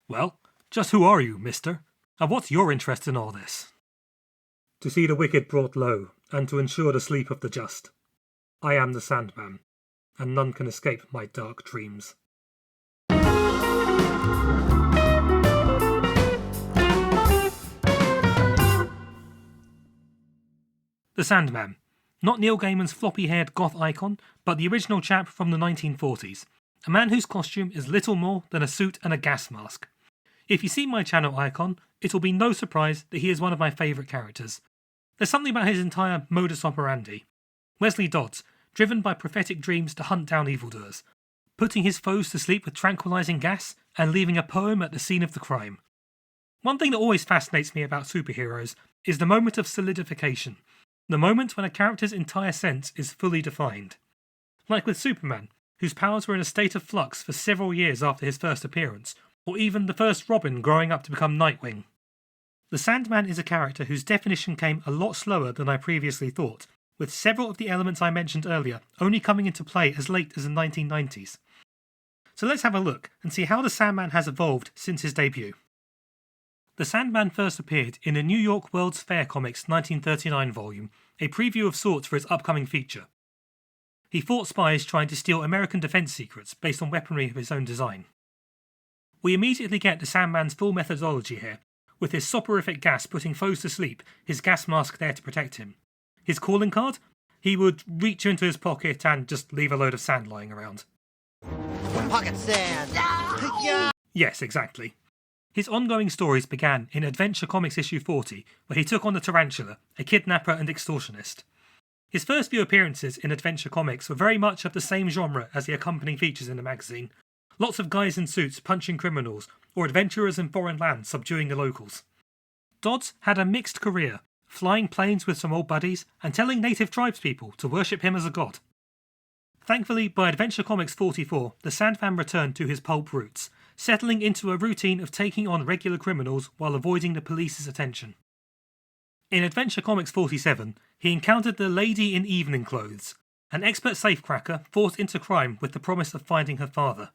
Well, just who are you, mister? And what's your interest in all this? To see the wicked brought low, and to ensure the sleep of the just. I am the Sandman, and none can escape my dark dreams. The Sandman. Not Neil Gaiman's floppy-haired goth icon, but the original chap from the 1940s. A man whose costume is little more than a suit and a gas mask. If you see my channel icon, it will be no surprise that he is one of my favourite characters. There's something about his entire modus operandi. Wesley Dodds, driven by prophetic dreams to hunt down evildoers, putting his foes to sleep with tranquilising gas, and leaving a poem at the scene of the crime. One thing that always fascinates me about superheroes is the moment of solidification. The moment when a character's entire sense is fully defined. Like with Superman, whose powers were in a state of flux for several years after his first appearance, or even the first Robin growing up to become Nightwing. The Sandman is a character whose definition came a lot slower than I previously thought, with several of the elements I mentioned earlier only coming into play as late as the 1990s. So let's have a look and see how the Sandman has evolved since his debut. The Sandman first appeared in a New York World's Fair Comics 1939 volume, a preview of sorts for its upcoming feature. He fought spies trying to steal American defence secrets based on weaponry of his own design. We immediately get the Sandman's full methodology here, with his soporific gas putting foes to sleep, his gas mask there to protect him. His calling card? He would reach into his pocket and just leave a load of sand lying around. Pocket sand! Yeah. Yes, exactly. His ongoing stories began in Adventure Comics issue 40, where he took on the Tarantula, a kidnapper and extortionist. His first few appearances in Adventure Comics were very much of the same genre as the accompanying features in the magazine. Lots of guys in suits punching criminals, or adventurers in foreign lands subduing the locals. Dodds had a mixed career, flying planes with some old buddies and telling native tribespeople to worship him as a god. Thankfully, by Adventure Comics 44, the Sandman returned to his pulp roots, settling into a routine of taking on regular criminals while avoiding the police's attention. In Adventure Comics 47, he encountered the Lady in Evening Clothes, an expert safecracker forced into crime with the promise of finding her father.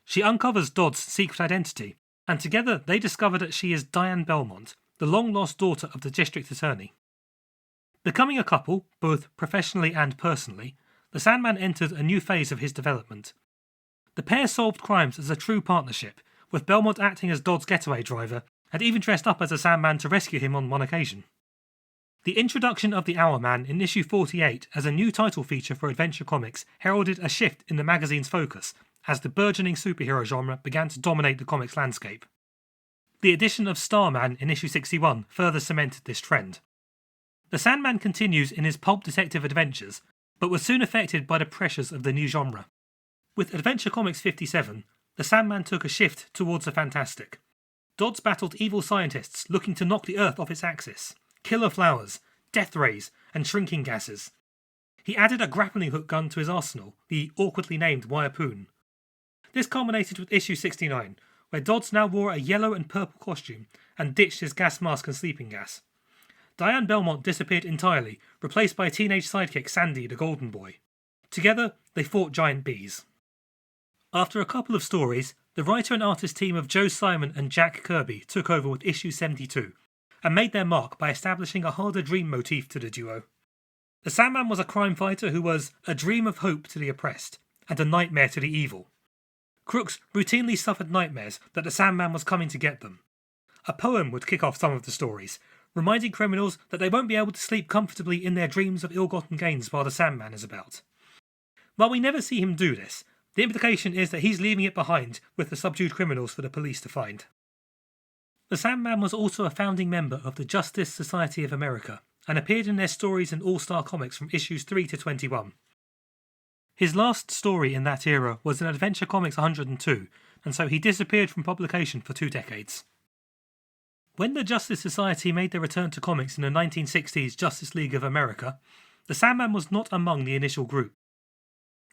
She uncovers Dodd's secret identity, and together they discover that she is Diane Belmont, the long-lost daughter of the district attorney. Becoming a couple, both professionally and personally, the Sandman entered a new phase of his development. The pair solved crimes as a true partnership, with Belmont acting as Dodd's getaway driver, and even dressed up as a Sandman to rescue him on one occasion. The introduction of the Hourman in issue 48 as a new title feature for Adventure Comics heralded a shift in the magazine's focus, as the burgeoning superhero genre began to dominate the comics landscape. The addition of Starman in issue 61 further cemented this trend. The Sandman continues in his pulp detective adventures, but was soon affected by the pressures of the new genre. With Adventure Comics 57, the Sandman took a shift towards the fantastic. Dodds battled evil scientists looking to knock the Earth off its axis, killer flowers, death rays, and shrinking gases. He added a grappling hook gun to his arsenal, the awkwardly named Wirepoon. This culminated with issue 69, where Dodds now wore a yellow and purple costume and ditched his gas mask and sleeping gas. Diane Belmont disappeared entirely, replaced by teenage sidekick Sandy the Golden Boy. Together, they fought giant bees. After a couple of stories, the writer and artist team of Joe Simon and Jack Kirby took over with issue 72, and made their mark by establishing a harder dream motif to the duo. The Sandman was a crime fighter who was a dream of hope to the oppressed, and a nightmare to the evil. Crooks routinely suffered nightmares that the Sandman was coming to get them. A poem would kick off some of the stories, reminding criminals that they won't be able to sleep comfortably in their dreams of ill-gotten gains while the Sandman is about. While we never see him do this, the implication is that he's leaving it behind with the subdued criminals for the police to find. The Sandman was also a founding member of the Justice Society of America, and appeared in their stories in All-Star Comics from issues 3 to 21. His last story in that era was in Adventure Comics 102, and so he disappeared from publication for 2 decades. When the Justice Society made their return to comics in the 1960s Justice League of America, the Sandman was not among the initial group.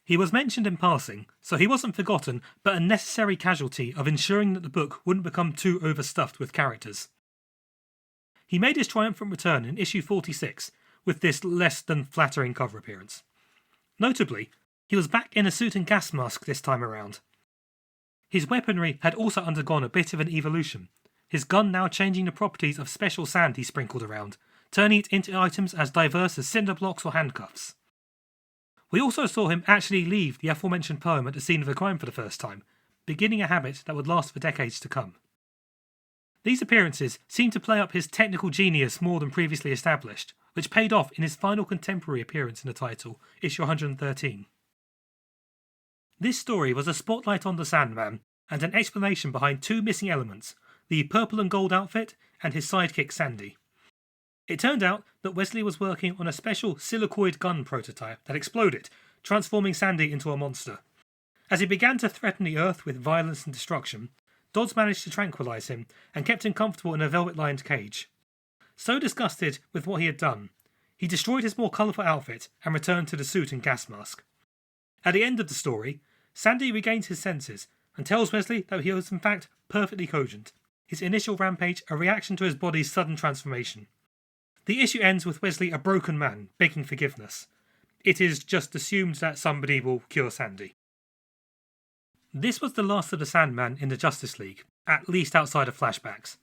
He was mentioned in passing, so he wasn't forgotten, but a necessary casualty of ensuring that the book wouldn't become too overstuffed with characters. He made his triumphant return in issue 46, with this less than flattering cover appearance. Notably, he was back in a suit and gas mask this time around. His weaponry had also undergone a bit of an evolution, his gun now changing the properties of special sand he sprinkled around, turning it into items as diverse as cinder blocks or handcuffs. We also saw him actually leave the aforementioned poem at the scene of the crime for the first time, beginning a habit that would last for decades to come. These appearances seemed to play up his technical genius more than previously established, which paid off in his final contemporary appearance in the title, issue 113. This story was a spotlight on the Sandman, and an explanation behind two missing elements, the purple and gold outfit and his sidekick Sandy. It turned out that Wesley was working on a special silicoid gun prototype that exploded, transforming Sandy into a monster. As he began to threaten the Earth with violence and destruction, Dodds managed to tranquilise him and kept him comfortable in a velvet-lined cage. So disgusted with what he had done, he destroyed his more colourful outfit and returned to the suit and gas mask. At the end of the story, Sandy regains his senses and tells Wesley that he was in fact perfectly cogent, his initial rampage a reaction to his body's sudden transformation. The issue ends with Wesley a broken man, begging forgiveness. It is just assumed that somebody will cure Sandy. This was the last of the Sandman in the Justice League, at least outside of flashbacks.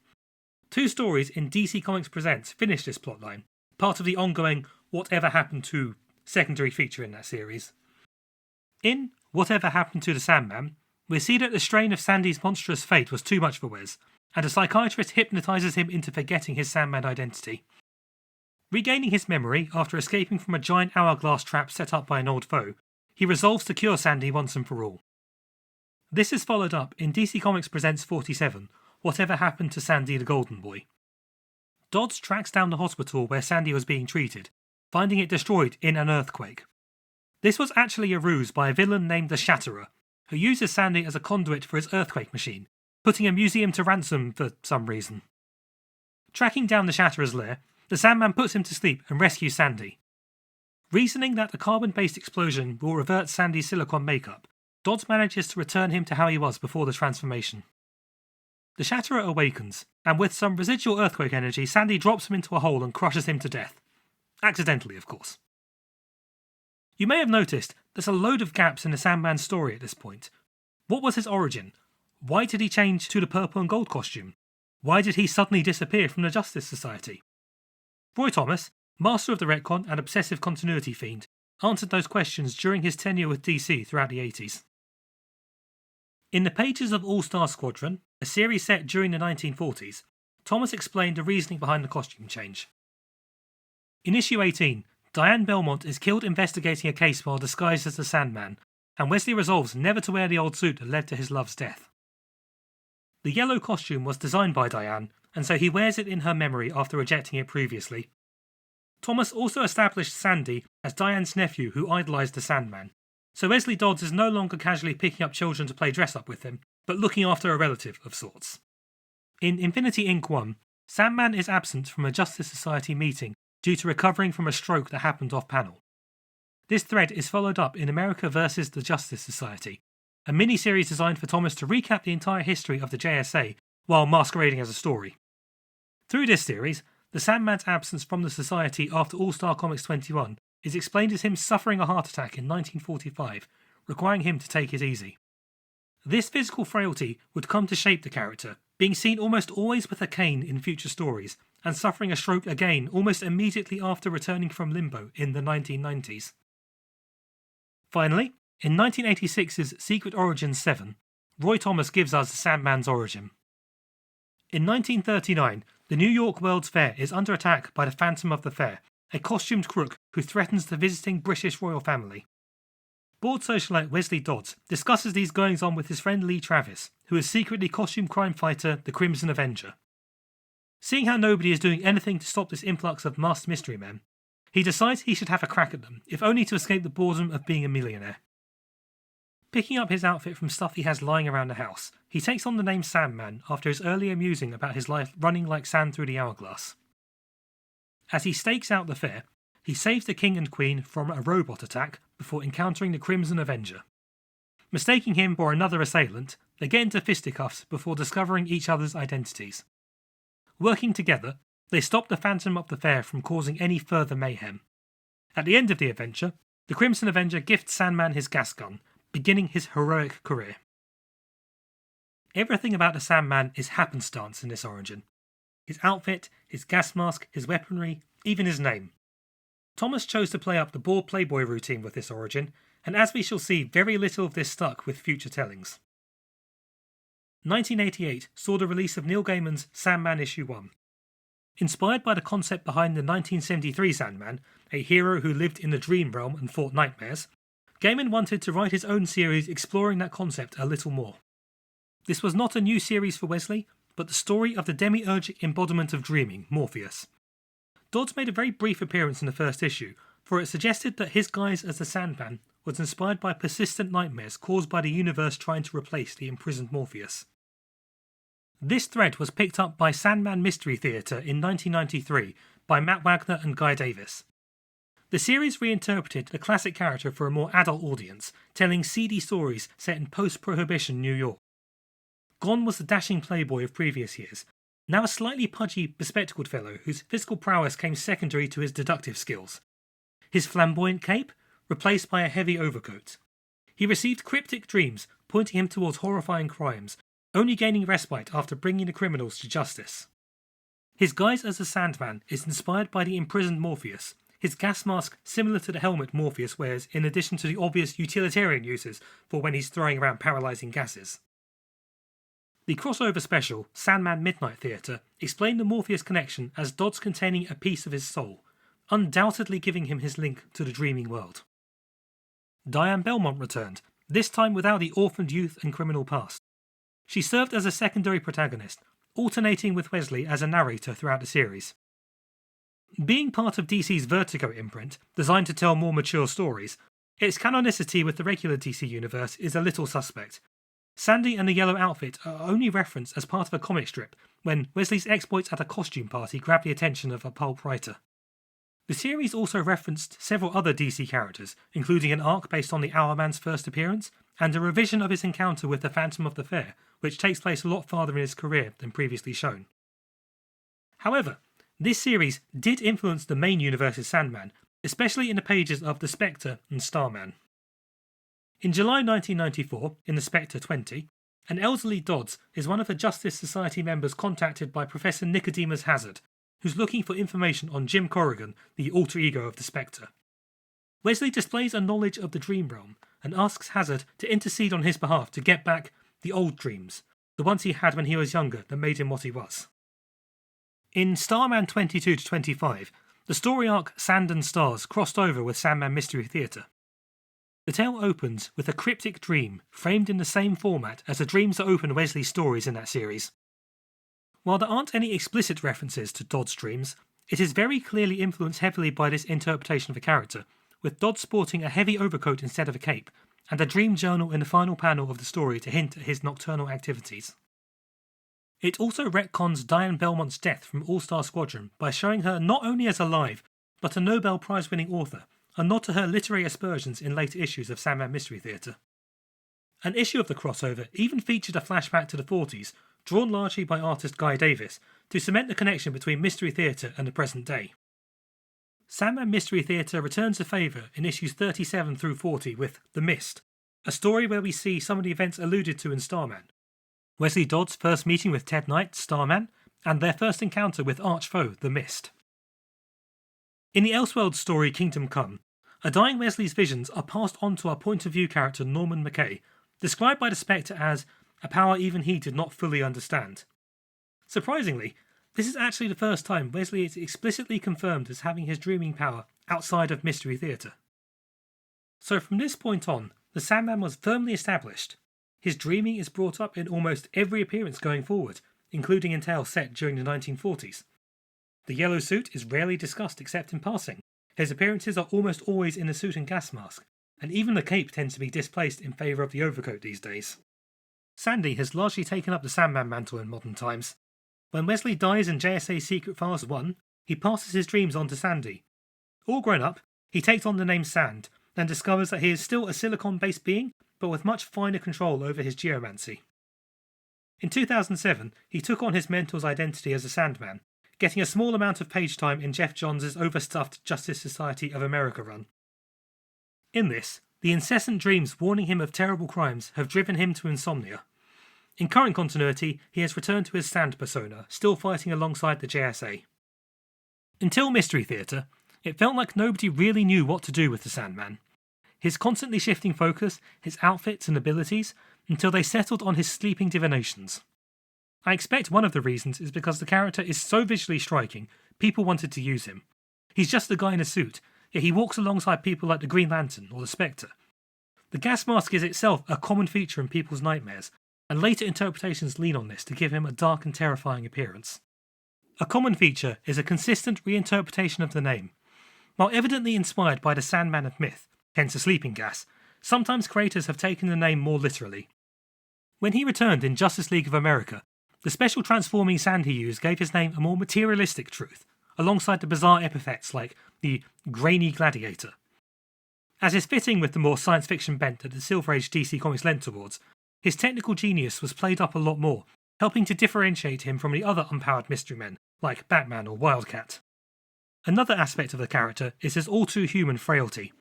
Two stories in DC Comics Presents finished this plotline, part of the ongoing Whatever Happened to secondary feature in that series. In Whatever Happened to the Sandman, we see that the strain of Sandy's monstrous fate was too much for Wes, and a psychiatrist hypnotises him into forgetting his Sandman identity. Regaining his memory after escaping from a giant hourglass trap set up by an old foe, he resolves to cure Sandy once and for all. This is followed up in DC Comics Presents 47, Whatever Happened to Sandy the Golden Boy. Dodds tracks down the hospital where Sandy was being treated, finding it destroyed in an earthquake. This was actually a ruse by a villain named the Shatterer, who uses Sandy as a conduit for his earthquake machine, putting a museum to ransom for some reason. Tracking down the Shatterer's lair, the Sandman puts him to sleep and rescues Sandy. Reasoning that a carbon-based explosion will revert Sandy's silicone makeup, Dodds manages to return him to how he was before the transformation. The Shatterer awakens, and with some residual earthquake energy, Sandy drops him into a hole and crushes him to death. Accidentally, of course. You may have noticed there's a load of gaps in the Sandman's story at this point. What was his origin? Why did he change to the purple and gold costume? Why did he suddenly disappear from the Justice Society? Roy Thomas, master of the retcon and obsessive continuity fiend, answered those questions during his tenure with DC throughout the 80s. In the pages of All-Star Squadron, a series set during the 1940s, Thomas explained the reasoning behind the costume change. In issue 18, Diane Belmont is killed investigating a case while disguised as the Sandman, and Wesley resolves never to wear the old suit that led to his love's death. The yellow costume was designed by Diane, and so he wears it in her memory after rejecting it previously. Thomas also established Sandy as Diane's nephew who idolised the Sandman, so Wesley Dodds is no longer casually picking up children to play dress-up with him, but looking after a relative of sorts. In Infinity Inc. 1, Sandman is absent from a Justice Society meeting due to recovering from a stroke that happened off-panel. This thread is followed up in America vs. the Justice Society, a mini-series designed for Thomas to recap the entire history of the JSA while masquerading as a story. Through this series, the Sandman's absence from the Society after All-Star Comics 21 is explained as him suffering a heart attack in 1945, requiring him to take it easy. This physical frailty would come to shape the character, being seen almost always with a cane in future stories, and suffering a stroke again almost immediately after returning from limbo in the 1990s. Finally, in 1986's Secret Origins 7, Roy Thomas gives us the Sandman's origin. In 1939, the New York World's Fair is under attack by the Phantom of the Fair, a costumed crook who threatens the visiting British royal family. Board socialite Wesley Dodds discusses these goings-on with his friend Lee Travis, who is secretly costume crime fighter the Crimson Avenger. Seeing how nobody is doing anything to stop this influx of masked mystery men, he decides he should have a crack at them, if only to escape the boredom of being a millionaire. Picking up his outfit from stuff he has lying around the house, he takes on the name Sandman after his earlier musing about his life running like sand through the hourglass. As he stakes out the fair, he saves the king and queen from a robot attack before encountering the Crimson Avenger. Mistaking him for another assailant, they get into fisticuffs before discovering each other's identities. Working together, they stop the Phantom of the Fair from causing any further mayhem. At the end of the adventure, the Crimson Avenger gifts Sandman his gas gun, beginning his heroic career. Everything about the Sandman is happenstance in this origin. His outfit, his gas mask, his weaponry, even his name. Thomas chose to play up the bored Playboy routine with this origin, and as we shall see, very little of this stuck with future tellings. 1988 saw the release of Neil Gaiman's Sandman issue 1. Inspired by the concept behind the 1973 Sandman, a hero who lived in the dream realm and fought nightmares, Gaiman wanted to write his own series exploring that concept a little more. This was not a new series for Wesley, but the story of the demiurgic embodiment of dreaming, Morpheus. Dodds made a very brief appearance in the first issue, for it suggested that his guise as the Sandman was inspired by persistent nightmares caused by the universe trying to replace the imprisoned Morpheus. This thread was picked up by Sandman Mystery Theatre in 1993 by Matt Wagner and Guy Davis. The series reinterpreted the classic character for a more adult audience, telling seedy stories set in post-Prohibition New York. Gone was the dashing playboy of previous years, now a slightly pudgy, bespectacled fellow whose physical prowess came secondary to his deductive skills. His flamboyant cape replaced by a heavy overcoat. He received cryptic dreams pointing him towards horrifying crimes, only gaining respite after bringing the criminals to justice. His guise as the Sandman is inspired by the imprisoned Morpheus, his gas mask similar to the helmet Morpheus wears in addition to the obvious utilitarian uses for when he's throwing around paralysing gases. The crossover special, Sandman Midnight Theatre, explained the Morpheus connection as Dodds containing a piece of his soul, undoubtedly giving him his link to the dreaming world. Diane Belmont returned, this time without the orphaned youth and criminal past. She served as a secondary protagonist, alternating with Wesley as a narrator throughout the series. Being part of DC's Vertigo imprint, designed to tell more mature stories, its canonicity with the regular DC universe is a little suspect. Sandy and the yellow outfit are only referenced as part of a comic strip when Wesley's exploits at a costume party grab the attention of a pulp writer. The series also referenced several other DC characters, including an arc based on the Hourman's first appearance, and a revision of his encounter with the Phantom of the Fair, which takes place a lot farther in his career than previously shown. However, this series did influence the main universe's Sandman, especially in the pages of The Spectre and Starman. In July 1994, in The Spectre 20, an elderly Dodds is one of the Justice Society members contacted by Professor Nicodemus Hazard, who's looking for information on Jim Corrigan, the alter ego of the Spectre. Wesley displays a knowledge of the dream realm and asks Hazard to intercede on his behalf to get back the old dreams, the ones he had when he was younger that made him what he was. In Starman 22-25, the story arc Sand and Stars crossed over with Sandman Mystery Theatre. The tale opens with a cryptic dream framed in the same format as the dreams that open Wesley's stories in that series. While there aren't any explicit references to Dodds' dreams, it is very clearly influenced heavily by this interpretation of a character, with Dodds sporting a heavy overcoat instead of a cape, and a dream journal in the final panel of the story to hint at his nocturnal activities. It also retcons Diane Belmont's death from All-Star Squadron by showing her not only as alive, but a Nobel Prize-winning author, a nod to her literary aspersions in later issues of Sandman Mystery Theatre. An issue of the crossover even featured a flashback to the 40s, drawn largely by artist Guy Davis, to cement the connection between Mystery Theatre and the present day. Sandman Mystery Theatre returns the favour in issues 37 through 40 with The Mist, a story where we see some of the events alluded to in Starman. Wesley Dodds' first meeting with Ted Knight, Starman, and their first encounter with arch-foe, The Mist. In the Elseworlds story Kingdom Come, a dying Wesley's visions are passed on to our point-of-view character Norman McKay, described by the Spectre as a power even he did not fully understand. Surprisingly, this is actually the first time Wesley is explicitly confirmed as having his dreaming power outside of Mystery Theatre. So from this point on, the Sandman was firmly established. His dreaming is brought up in almost every appearance going forward, including in tales set during the 1940s. The yellow suit is rarely discussed except in passing. His appearances are almost always in a suit and gas mask, and even the cape tends to be displaced in favour of the overcoat these days. Sandy has largely taken up the Sandman mantle in modern times. When Wesley dies in JSA Secret Files 1, he passes his dreams on to Sandy. All grown up, he takes on the name Sand, and discovers that he is still a silicon-based being, but with much finer control over his geomancy. In 2007, he took on his mentor's identity as a Sandman, getting a small amount of page time in Jeff Johns' overstuffed Justice Society of America run. In this, the incessant dreams warning him of terrible crimes have driven him to insomnia. In current continuity, he has returned to his Sand persona, still fighting alongside the JSA. Until Mystery Theatre, it felt like nobody really knew what to do with the Sandman. His constantly shifting focus, his outfits and abilities, until they settled on his sleeping divinations. I expect one of the reasons is because the character is so visually striking, people wanted to use him. He's just a guy in a suit, yet he walks alongside people like the Green Lantern or the Spectre. The gas mask is itself a common feature in people's nightmares, and later interpretations lean on this to give him a dark and terrifying appearance. A common feature is a consistent reinterpretation of the name. While evidently inspired by the Sandman of myth, hence the sleeping gas, sometimes creators have taken the name more literally. When he returned in Justice League of America, the special transforming sand he used gave his name a more materialistic truth, alongside the bizarre epithets like the grainy gladiator. As is fitting with the more science fiction bent that the Silver Age DC Comics lent towards, his technical genius was played up a lot more, helping to differentiate him from the other unpowered mystery men, like Batman or Wildcat. Another aspect of the character is his all-too-human frailty.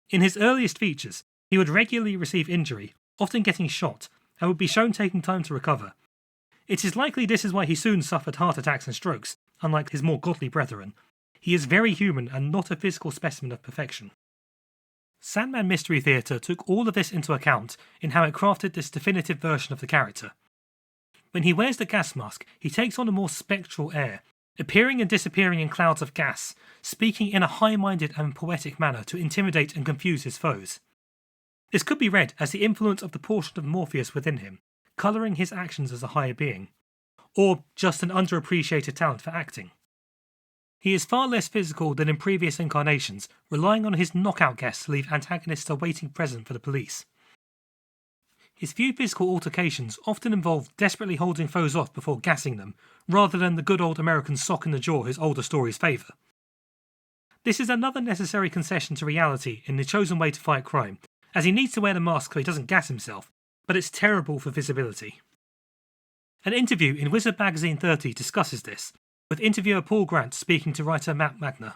In his earliest features, he would regularly receive injury, often getting shot, and would be shown taking time to recover. It is likely this is why he soon suffered heart attacks and strokes, unlike his more godly brethren. He is very human and not a physical specimen of perfection. Sandman Mystery Theatre took all of this into account in how it crafted this definitive version of the character. When he wears the gas mask, he takes on a more spectral air, appearing and disappearing in clouds of gas, speaking in a high-minded and poetic manner to intimidate and confuse his foes. This could be read as the influence of the portion of Morpheus within him, colouring his actions as a higher being, or just an underappreciated talent for acting. He is far less physical than in previous incarnations, relying on his knockout gas to leave antagonists a waiting present for the police. His few physical altercations often involve desperately holding foes off before gassing them, rather than the good old American sock in the jaw his older stories favour. This is another necessary concession to reality in the chosen way to fight crime, as he needs to wear the mask so he doesn't gas himself, but it's terrible for visibility. An interview in Wizard Magazine 30 discusses this, with interviewer Paul Grant speaking to writer Matt Magner.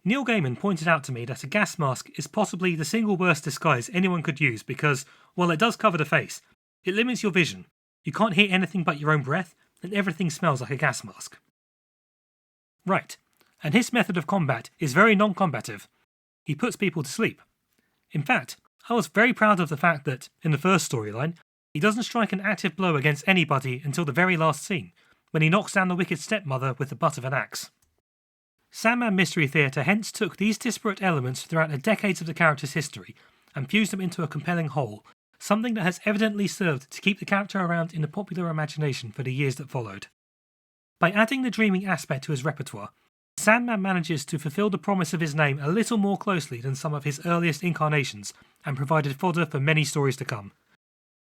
Neil Gaiman pointed out to me that a gas mask is possibly the single worst disguise anyone could use because, while it does cover the face, it limits your vision. You can't hear anything but your own breath, and everything smells like a gas mask. Right, and his method of combat is very non-combative. He puts people to sleep. In fact, I was very proud of the fact that, in the first storyline, he doesn't strike an active blow against anybody until the very last scene, when he knocks down the wicked stepmother with the butt of an axe. Sandman Mystery Theatre hence took these disparate elements throughout the decades of the character's history and fused them into a compelling whole, something that has evidently served to keep the character around in the popular imagination for the years that followed. By adding the dreaming aspect to his repertoire, Sandman manages to fulfill the promise of his name a little more closely than some of his earliest incarnations and provided fodder for many stories to come.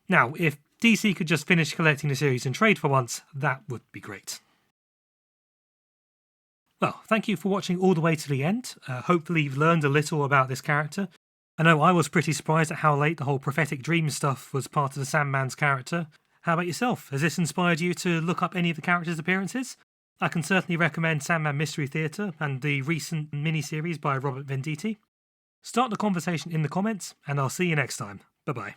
Now, if DC could just finish collecting the series in trade for once, that would be great. Well, thank you for watching all the way to the end. Hopefully you've learned a little about this character. I know I was pretty surprised at how late the whole prophetic dream stuff was part of the Sandman's character. How about yourself? Has this inspired you to look up any of the character's appearances? I can certainly recommend Sandman Mystery Theatre and the recent miniseries by Robert Venditti. Start the conversation in the comments, and I'll see you next time. Bye-bye.